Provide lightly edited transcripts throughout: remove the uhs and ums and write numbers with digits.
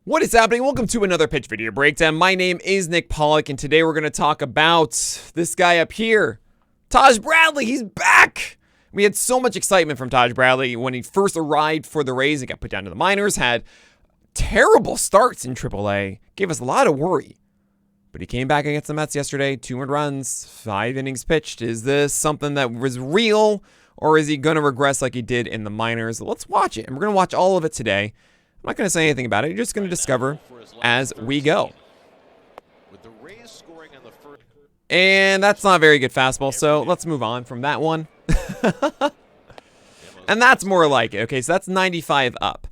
What is happening? Welcome to another pitch video breakdown. My name is Nick Pollack, and today we're going to talk about this guy up here, Taj Bradley. He's back! We had so much excitement from Taj Bradley when he first arrived for the Rays. He got put down to the minors, had terrible starts in AAA, gave us a lot of worry. But he came back against the Mets yesterday, 2 earned runs, 5 innings pitched. Is this something that was real, or is he going to regress like he did in the minors? Let's watch it, and we're going to watch all of it today. I'm not going to say anything about it. You're just going to discover as we go. And that's not a very good fastball, so let's move on from that one. And that's more like it. Okay, so that's 95 up.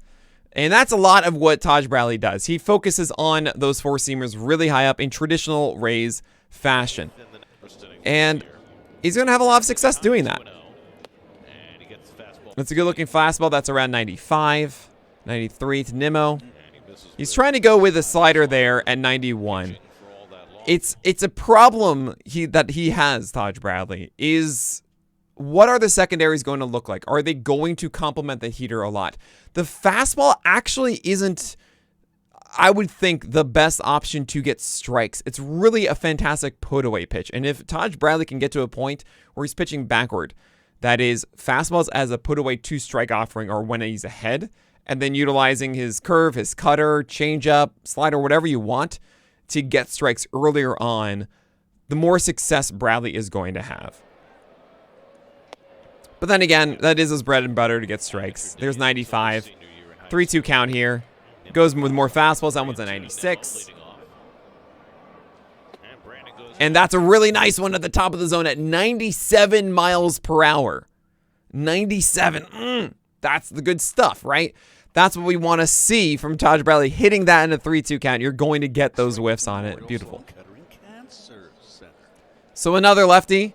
And that's a lot of what Taj Bradley does. He focuses on those four-seamers really high up in traditional Rays fashion. And he's going to have a lot of success doing that. That's a good-looking fastball. That's around 95. 93 to Nimmo. He's trying to go with a slider there at 91. It's a problem that he has, Taj Bradley, is what are the secondaries going to look like? Are they going to complement the heater a lot? The fastball actually isn't, I would think, the best option to get strikes. It's really a fantastic put-away pitch. And if Taj Bradley can get to a point where he's pitching backward, that is, fastballs as a put-away two-strike offering or when he's ahead, and then utilizing his curve, his cutter, changeup, slider, whatever you want to get strikes earlier on, the more success Bradley is going to have. But then again, that is his bread and butter to get strikes. There's 95. 3-2 count here. Goes with more fastballs. That one's a 96. And that's a really nice one at the top of the zone at 97 miles per hour. 97. That's the good stuff, right? That's what we want to see from Taj Bradley. Hitting that in a 3-2 count, you're going to get those whiffs on it. Beautiful. So another lefty.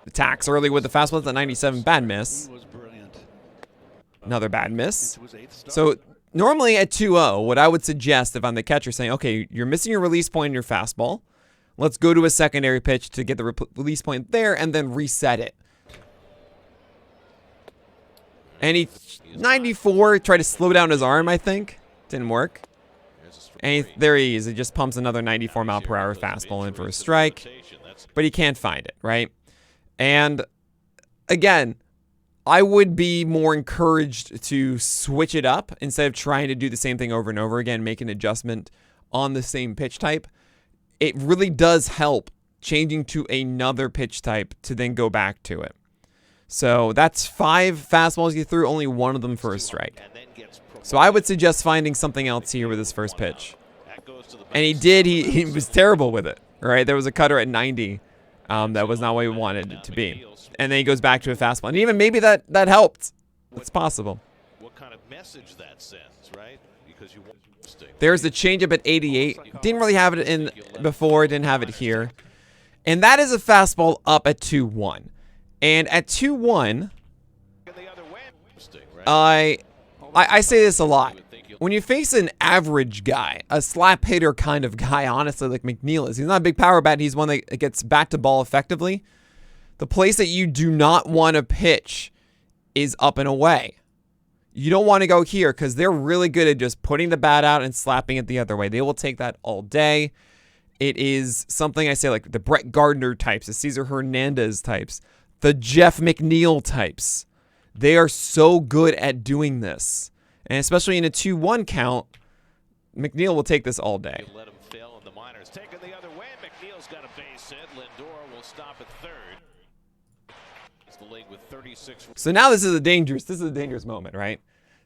Attacks early with the fastball. That's a 97. Bad miss. Another bad miss. So normally at 2-0, what I would suggest if I'm the catcher saying, okay, you're missing your release point in your fastball. Let's go to a secondary pitch to get the release point there and then reset it. And he, 94, tried to slow down his arm, I think. Didn't work. And there he is. He just pumps another 94 mile per hour fastball in for a strike. But he can't find it, right? And again, I would be more encouraged to switch it up instead of trying to do the same thing over and over again, make an adjustment on the same pitch type. It really does help changing to another pitch type to then go back to it. So that's 5 fastballs you threw, only 1 of them for a strike. So I would suggest finding something else here with his first pitch. And he did. He was terrible with it, right? There was a cutter at 90 that was not what he wanted it to be. And then he goes back to a fastball. And even maybe that helped. It's possible. What kind of message that sends, right? Because you there's the changeup at 88. Didn't really have it in before. Didn't have it here. And that is a fastball up at 2-1. And at 2-1, I say this a lot. When you face an average guy, a slap hitter kind of guy, honestly, like McNeil is, he's not a big power bat. He's one that gets bat to ball effectively. The place that you do not want to pitch is up and away. You don't want to go here because they're really good at just putting the bat out and slapping it the other way. They will take that all day. It is something I say like the Brett Gardner types, the Cesar Hernandez types, the Jeff McNeil types. They are so good at doing this. And especially in a 2-1 count, McNeil will take this all day. Let him fail in the minors. Taking the other way, McNeil's got a base hit. Lindor will stop at third. It's the league with 36. So now this is a dangerous moment, right?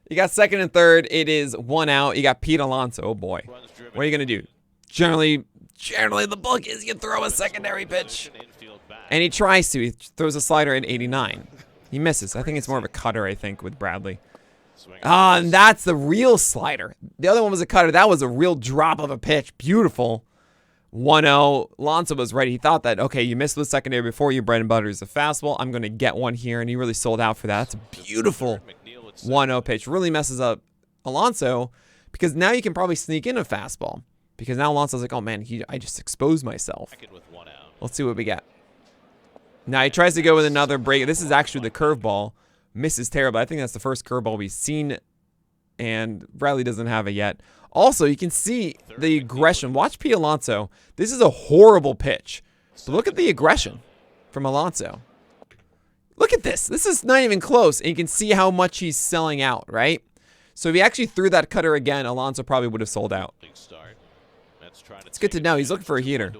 You got second and third. It is 1 out. You got Pete Alonso. Oh boy. What are you going to do? Generally the book is you throw a secondary pitch. And he tries to. He throws a slider at 89. He misses. I think it's more of a cutter, I think, with Bradley. And that's the real slider. The other one was a cutter. That was a real drop of a pitch. Beautiful. 1-0. Alonso was ready. He thought that, okay, you missed the secondary before your bread and butter is a fastball. I'm going to get one here. And he really sold out for that. That's a beautiful 1-0 pitch. Really messes up Alonso because now you can probably sneak in a fastball. Because now Alonso's like, oh, man, I just exposed myself. Let's see what we get. Now he tries to go with another break. This is actually the curveball. Misses terrible. I think that's the first curveball we've seen and Bradley doesn't have it yet. Also, you can see the aggression. Watch P. Alonso. This is a horrible pitch. But look at the aggression from Alonso. Look at this. This is not even close. And you can see how much he's selling out, right? So if he actually threw that cutter again, Alonso probably would have sold out. It's good to know. He's looking for a heater.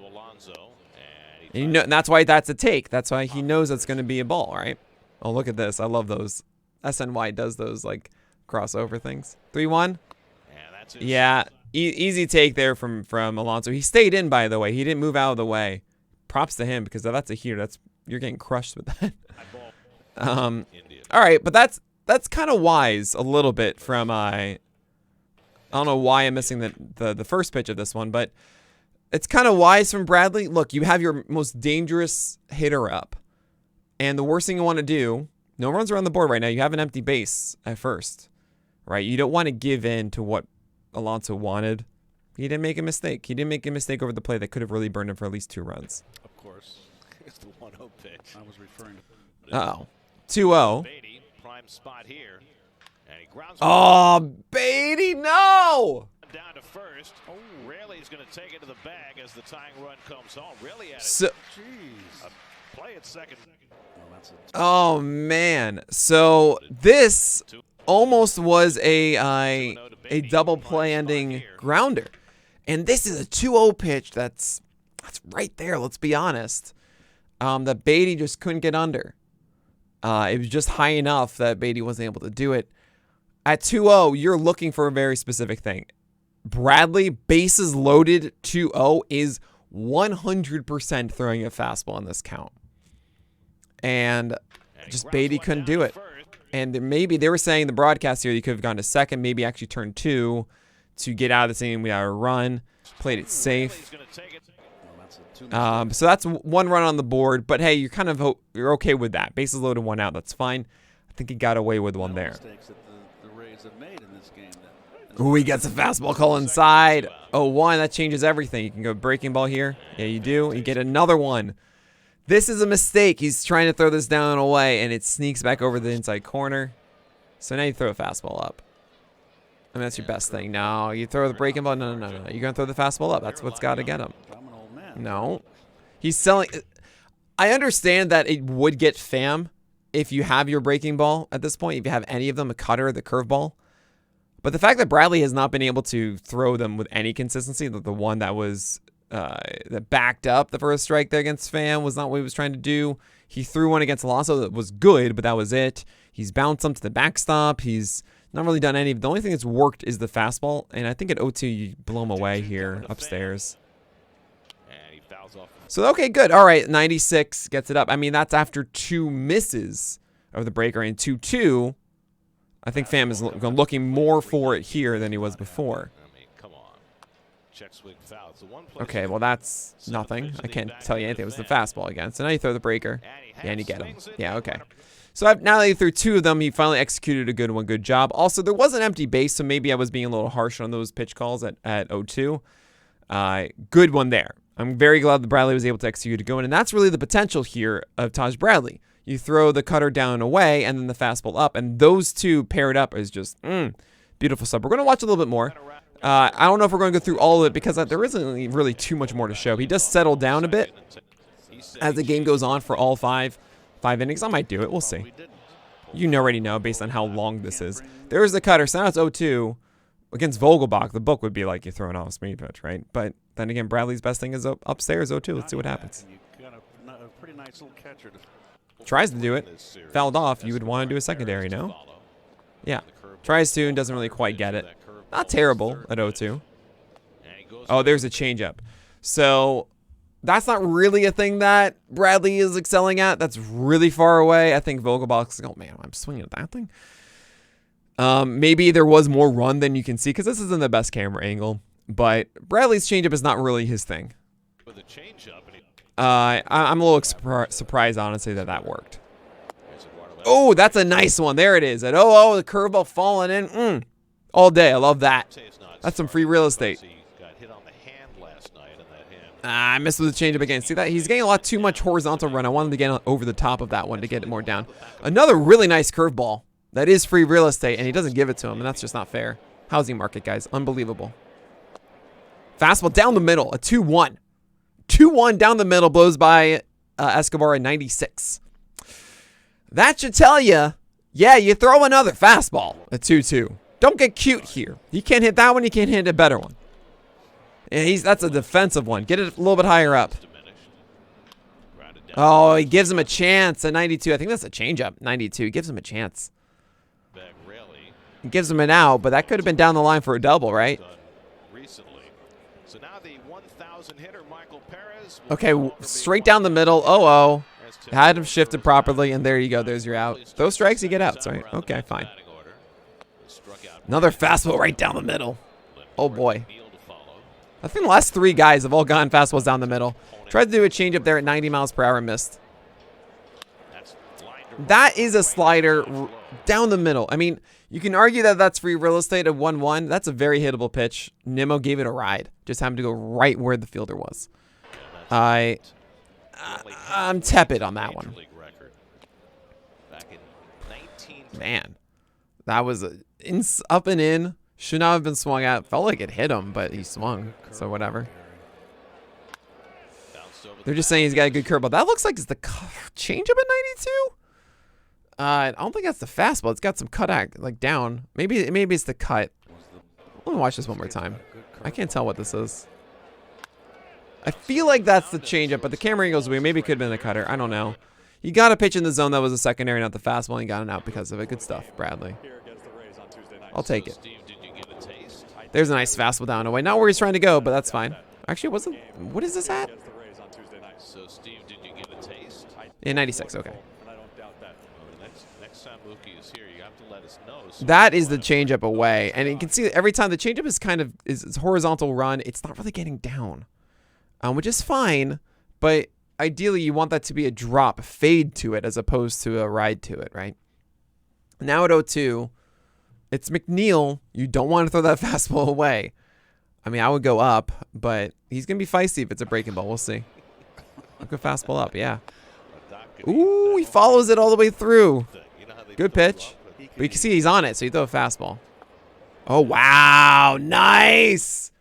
And you know, and that's why that's a take. That's why he knows that's going to be a ball, right? Oh, look at this. I love those. SNY does those, like, crossover things. 3-1. Yeah, easy take there from Alonso. He stayed in, by the way. He didn't move out of the way. Props to him, because if that's a heater, you're getting crushed with that. All right, but that's kind of wise a little bit from I don't know why I'm missing the first pitch of this one, but it's kind of wise from Bradley. Look, you have your most dangerous hitter up, and the worst thing you want to do, no runs are on the board right now. You have an empty base at first, right? You don't want to give in to what Alonso wanted. He didn't make a mistake. He didn't make a mistake over the play that could have really burned him for at least 2 runs. Of course, it's the 1-0 pitch. I was referring to. Uh-oh. 2-0. Beatty, prime spot here. And he grounds Oh, Beatty, no! Down to first. Oh, Rayleigh's going to take it to the bag as the tying run comes home. Rayleigh had So, a play at second. oh, man. So, this almost was a double play ending grounder. And this is a 2-0 pitch that's right there, let's be honest. That Beatty just couldn't get under. It was just high enough that Beatty wasn't able to do it. At 2-0, you're looking for a very specific thing. Bradley, bases loaded 2-0, is 100% throwing a fastball in this count. And just Beatty couldn't do it. And maybe they were saying the broadcast here, you could have gone to second, maybe actually turned 2 to get out of this inning without a run. Played it safe. So that's 1 run on the board. But hey, you're okay with that. Bases loaded, 1 out. That's fine. I think he got away with one there. Ooh, he gets a fastball call inside. 0-1, that changes everything. You can go breaking ball here. Yeah, you do. You get another one. This is a mistake. He's trying to throw this down and away, and it sneaks back over the inside corner. So now you throw a fastball up. I mean, that's your best thing. No, you throw the breaking ball. No. You're going to throw the fastball up. That's what's got to get him. No. He's selling. I understand that it would get fam if you have your breaking ball at this point. If you have any of them, a cutter, the curveball. But the fact that Bradley has not been able to throw them with any consistency, the one that was that backed up the first strike there against Pham was not what he was trying to do. He threw one against Alonso that was good, but that was it. He's bounced them to the backstop. He's not really done any. The only thing that's worked is the fastball, and I think at 0-2 you blow him away here upstairs. So, okay, good. All right, 96 gets it up. I mean, that's after 2 misses of the breaker, and 2-2. I think Pham is looking more for it here than he was before. Okay, well, that's nothing. I can't tell you anything. It was the fastball again. So now you throw the breaker, and you get him. Yeah, okay. So now that he threw 2 of them, he finally executed a good one. Good job. Also, there was an empty base, so maybe I was being a little harsh on those pitch calls at 0-2. Good one there. I'm very glad that Bradley was able to execute a good one, and that's really the potential here of Taj Bradley. You throw the cutter down and away, and then the fastball up, and those 2 paired up is just beautiful stuff. We're going to watch a little bit more. I don't know if we're going to go through all of it because there isn't really too much more to show. He does settle down a bit as the game goes on for all 5 innings. I might do it. We'll see. You already know based on how long this is. There's the cutter. So now it's 0-2. Against Vogelbach, the book would be like you're throwing off a speed pitch, right? But then again, Bradley's best thing is upstairs 0-2. Let's see what happens. Tries to do it. Fouled off. You would want to do a secondary, no? Yeah. Tries to and doesn't really quite get it. Not terrible at 0-2. Oh, there's a changeup. So that's not really a thing that Bradley is excelling at. That's really far away. I think Vogelbach's like, oh man, I'm swinging at that thing. Maybe there was more run than you can see because this isn't the best camera angle. But Bradley's changeup is not really his thing. I'm a little surprised, honestly, that worked. Oh, that's a nice one. There it is. At 0-0, the curveball falling in. All day. I love that. That's some free real estate. I missed with the changeup again. See that? He's getting a lot too much horizontal run. I wanted to get over the top of that one to get it more down. Another really nice curveball. That is free real estate, and he doesn't give it to him, and that's just not fair. Housing market, guys. Unbelievable. Fastball down the middle. A 2-1. 2-1 down the middle. Blows by Escobar at 96. That should tell you, yeah, you throw another fastball at 2-2. Don't get cute here. You can't hit that one. You can't hit a better one. And that's a defensive one. Get it a little bit higher up. Oh, he gives him a chance at 92. I think that's a changeup. 92. He gives him a chance. He gives him an out, but that could have been down the line for a double, right? Okay, straight down the middle. Oh. Had him shifted properly, and there you go. There's your out. Those strikes, you get outs, right? Okay, fine. Another fastball right down the middle. Oh, boy. I think the last three guys have all gotten fastballs down the middle. Tried to do a changeup there at 90 miles per hour and missed. That is a slider down the middle. I mean, you can argue that that's free real estate at 1-1. That's a very hittable pitch. Nimmo gave it a ride. Just happened to go right where the fielder was. I'm tepid on that one. Man, that was up and in. Should not have been swung at. Felt like it hit him, but he swung. So whatever. They're just saying he's got a good curveball. That looks like it's the changeup at 92. I don't think that's the fastball. It's got some cut like down. Maybe it's the cut. Let me watch this one more time. I can't tell what this is. I feel like that's the changeup, but the camera angle's weird. Maybe it could have been the cutter. I don't know. You got a pitch in the zone that was a secondary, not the fastball, and you got an out because of it. Good stuff, Bradley. I'll take it. There's a nice fastball down and away. Not where he's trying to go, but that's fine. Actually, what is this at? Yeah, 96. Okay. That is the changeup away, and you can see that every time the changeup is kind of is horizontal run. It's not really getting down. Which is fine, but ideally you want that to be a drop, a fade to it, as opposed to a ride to it, right? Now at 0-2, it's McNeil. You don't want to throw that fastball away. I mean, I would go up, but he's going to be feisty if it's a breaking ball. We'll see. I'll go fastball up, yeah. Ooh, he follows it all the way through. Good pitch. But you can see he's on it, so you throw a fastball. Oh, wow. Nice.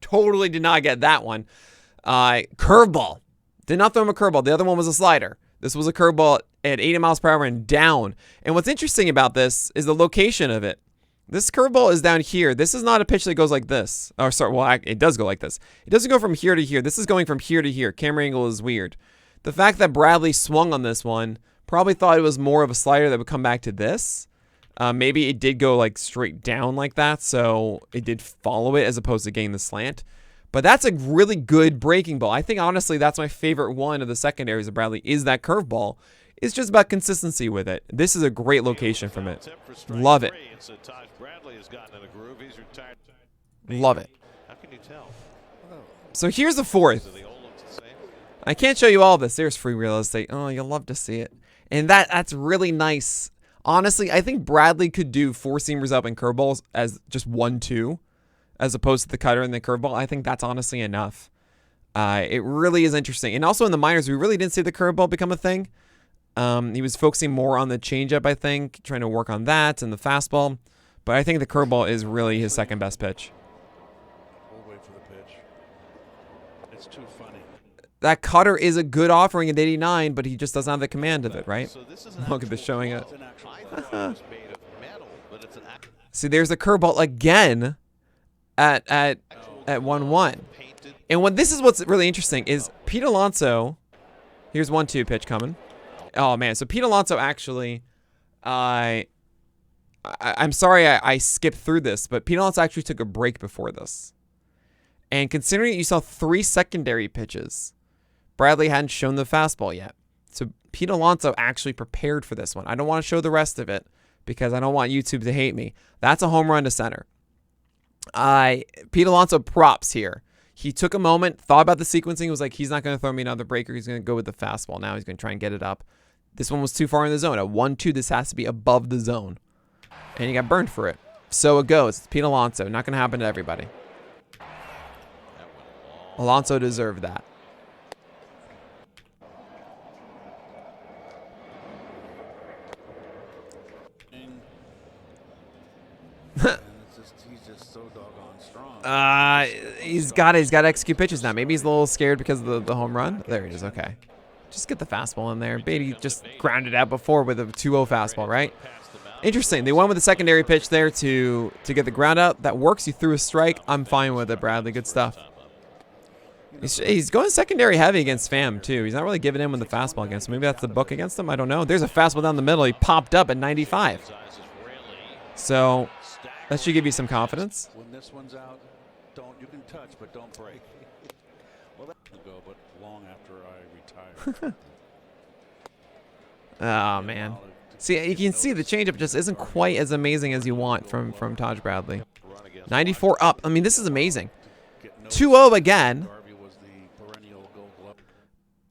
Totally did not get that one. Curveball. Did not throw him a curveball. The other one was a slider. This was a curveball at 80 miles per hour and down. And what's interesting about this is the location of it. This curveball is down here. This is not a pitch that goes like this. Or sorry, well, it does go like this. It doesn't go from here to here. This is going from here to here. Camera angle is weird. The fact that Bradley swung on this one, probably thought it was more of a slider that would come back to this. Maybe it did go like straight down like that, so it did follow it as opposed to getting the slant. But that's a really good breaking ball. I think, honestly, that's my favorite one of the secondaries of Bradley is that curveball. It's just about consistency with it. This is a great location from it. Love it. Love it. So here's the fourth. I can't show you all this. There's free real estate. Oh, you'll love to see it. And that's really nice. Honestly, I think Bradley could do four-seamers up and curveballs as just 1-2. As opposed to the cutter and the curveball. I think that's honestly enough. It really is interesting. And also in the minors, we really didn't see the curveball become a thing. He was focusing more on the changeup, I think, trying to work on that and the fastball. But I think the curveball is really his second best pitch. We'll wait for the pitch. It's too funny. That cutter is a good offering at 89, but he just doesn't have the command of it, right? Look at this showing it. See, there's the curveball again. At 1-1. And this is what's really interesting is Pete Alonso. Here's 1-2 pitch coming. Oh man, so Pete Alonso actually I'm sorry I skipped through this, but Pete Alonso actually took a break before this. And considering you saw 3 secondary pitches, Bradley hadn't shown the fastball yet. So Pete Alonso actually prepared for this one. I don't want to show the rest of it because I don't want YouTube to hate me. That's a home run to center. Pete Alonso props here. He took a moment, thought about the sequencing, was like, he's not going to throw me another breaker. He's going to go with the fastball. Now he's going to try and get it up. This one was too far in the zone. At 1-2, this has to be above the zone. And he got burned for it. So it goes. It's Pete Alonso. Not going to happen to everybody. Alonso deserved that. He's got to execute pitches now. Maybe he's a little scared because of the home run. There he is. Okay. Just get the fastball in there. Beatty just grounded out before with a 2-0 fastball, right? Interesting. They went with a secondary pitch there to get the ground out. That works. You threw a strike. I'm fine with it, Bradley. Good stuff. He's going secondary heavy against Pham, too. He's not really giving in with the fastball against him. Maybe that's the book against him. I don't know. There's a fastball down the middle. He popped up at 95. So that should give you some confidence. When this one's out, you can touch, but don't break. Well, that will go, but long after I retire. Oh, man. See, you can see the changeup just isn't quite as amazing as you want from Taj Bradley. 94 up. I mean, this is amazing. 2-0 again.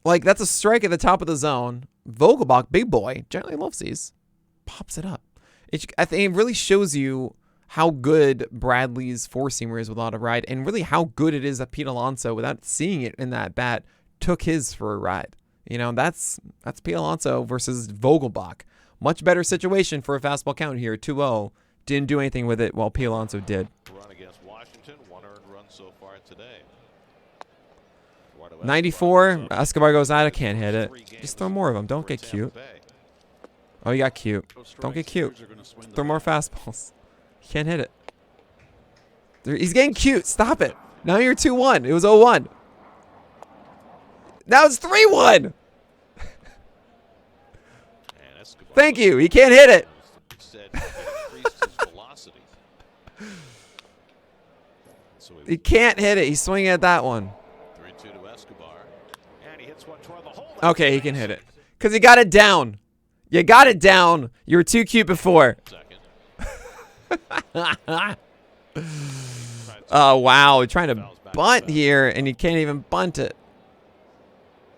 Like, that's a strike at the top of the zone. Vogelbach, big boy, generally loves these. Pops it up. I think it really shows you how good Bradley's four-seamer is with a lot of ride, and really how good it is that Pete Alonso, without seeing it in that bat, took his for a ride. You know, that's Pete Alonso versus Vogelbach. Much better situation for a fastball count here. 2-0. Didn't do anything with it while Pete Alonso did. Run against Washington. 1 earned run so far today. 94. Escobar goes out. I can't hit it. Just throw more of them. Don't get cute. Oh, you got cute. Don't get cute. Throw more fastballs. You can't hit it. He's getting cute. Stop it. Now you're 2-1. It was 0-1. Now it's 3-1. Thank you. He can't hit it. He can't hit it. He's swinging at that one. Okay, he can hit it. Because he got it down. You got it down. You were too cute before. Oh, wow. Trying to bunt here, and he can't even bunt it.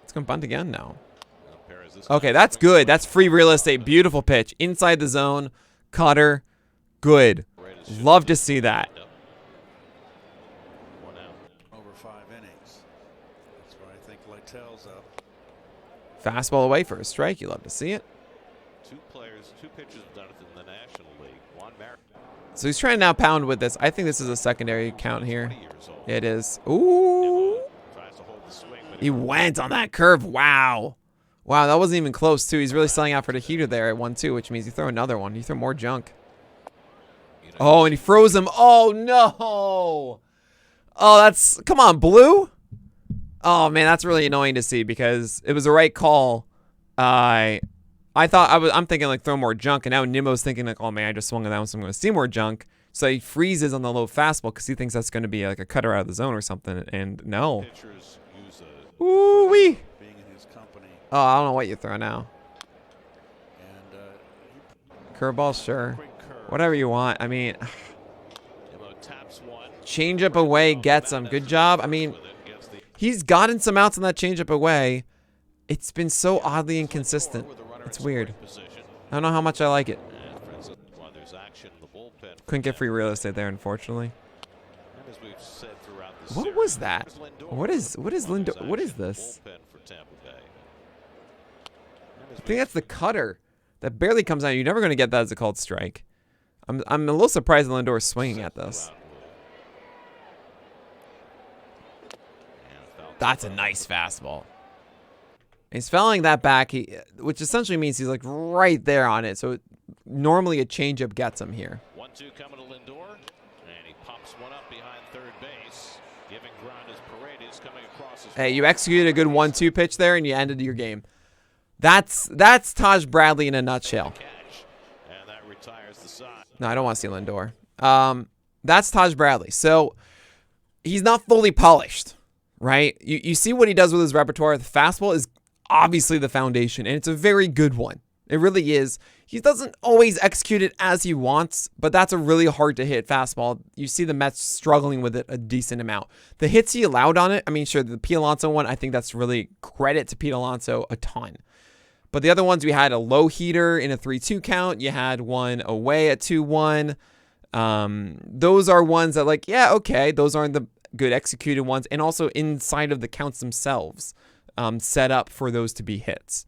It's going to bunt again now. Okay, that's good. That's free real estate. Beautiful pitch. Inside the zone. Cutter. Good. Love to see that. Over 5 innings. That's why I think Littell's up. Fastball away for a strike. You love to see it. Two pitchers have done it in the National League. So he's trying to now pound with this. I think this is a secondary count here. It is. Ooh. He went on that curve. Wow. Wow, that wasn't even close, too. He's really selling out for the heater there at 1-2, which means you throw another one. You throw more junk. Oh, and he froze him. Oh, no. Oh, that's... Come on, Blue. Oh, man, that's really annoying to see because it was the right call. I'm thinking, like, throw more junk, and now Nimmo's thinking, like, oh, man, I just swung on that one, so I'm going to see more junk. So he freezes on the low fastball because he thinks that's going to be, like, a cutter out of the zone or something, and no. Ooh-wee. Oh, I don't know what you throw now. Curveball, sure. Whatever you want. I mean, changeup away gets him. Good job. I mean, he's gotten some outs on that changeup away. It's been so oddly inconsistent. It's weird. I don't know how much I like it. Couldn't get free real estate there, unfortunately. What was that? What is Lindor? What is this? I think that's the cutter that barely comes out. You're never going to get that as a called strike. I'm a little surprised that Lindor is swinging at this. That's a nice fastball. He's fouling that back, which essentially means he's like right there on it. So normally a changeup gets him here. 1-2 coming to Lindor, and he pops one up behind third base, giving ground as Paredes coming across his. Hey, you executed a good 1-2 pitch there, and you ended your game. That's Taj Bradley in a nutshell. And that retires the side. No, I don't want to see Lindor. That's Taj Bradley. So he's not fully polished, right? You see what he does with his repertoire. The fastball is obviously the foundation, and it's a very good one. It really is. He doesn't always execute it as he wants, but that's a really hard to hit fastball. You see the Mets struggling with it a decent amount. The hits he allowed on it, I mean, sure, the Pete Alonso one, I think that's really credit to Pete Alonso a ton. But the other ones, we had a low heater in a 3-2 count. You had one away at 2-1. Those are ones that, like, yeah, okay, those aren't the good executed ones. And also inside of the counts themselves, set up for those to be hits.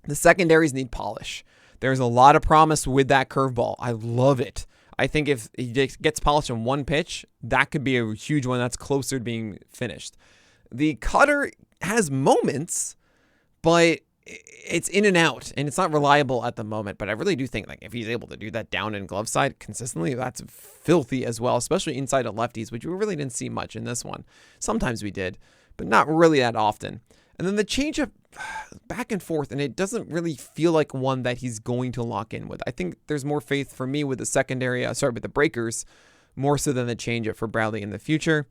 The secondaries need polish. There's a lot of promise with that curveball. I love it. I think if he gets polished in one pitch, that could be a huge one that's closer to being finished. The cutter has moments, but it's in and out, and it's not reliable at the moment. But I really do think, like, if he's able to do that down and glove side consistently, that's filthy as well, especially inside of lefties, which we really didn't see much in this one. Sometimes we did, but not really that often. And then the changeup back and forth, and it doesn't really feel like one that he's going to lock in with. I think there's more faith for me with the secondary, with the breakers, more so than the changeup for Bradley in the future.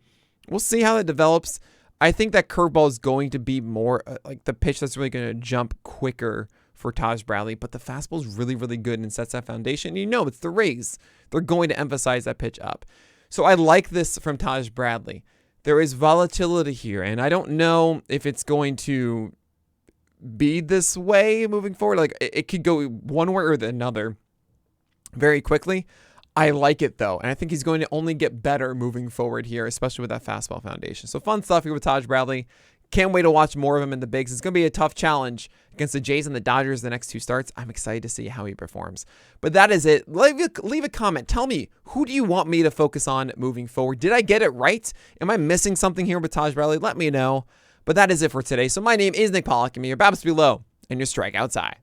We'll see how that develops. I think that curveball is going to be more like the pitch that's really going to jump quicker for Taj Bradley, but the fastball is really, really good and sets that foundation. You know, it's the Rays. They're going to emphasize that pitch up. So I like this from Taj Bradley. There is volatility here, and I don't know if it's going to be this way moving forward. Like, it could go one way or another very quickly. I like it, though, and I think he's going to only get better moving forward here, especially with that fastball foundation. So fun stuff here with Taj Bradley. Can't wait to watch more of him in the bigs. It's going to be a tough challenge against the Jays and the Dodgers the next two starts. I'm excited to see how he performs. But that is it. Leave a comment. Tell me, who do you want me to focus on moving forward? Did I get it right? Am I missing something here with Taj Bradley? Let me know. But that is it for today. So my name is Nick Pollack, and may your BABIPs be low and your strikeouts high.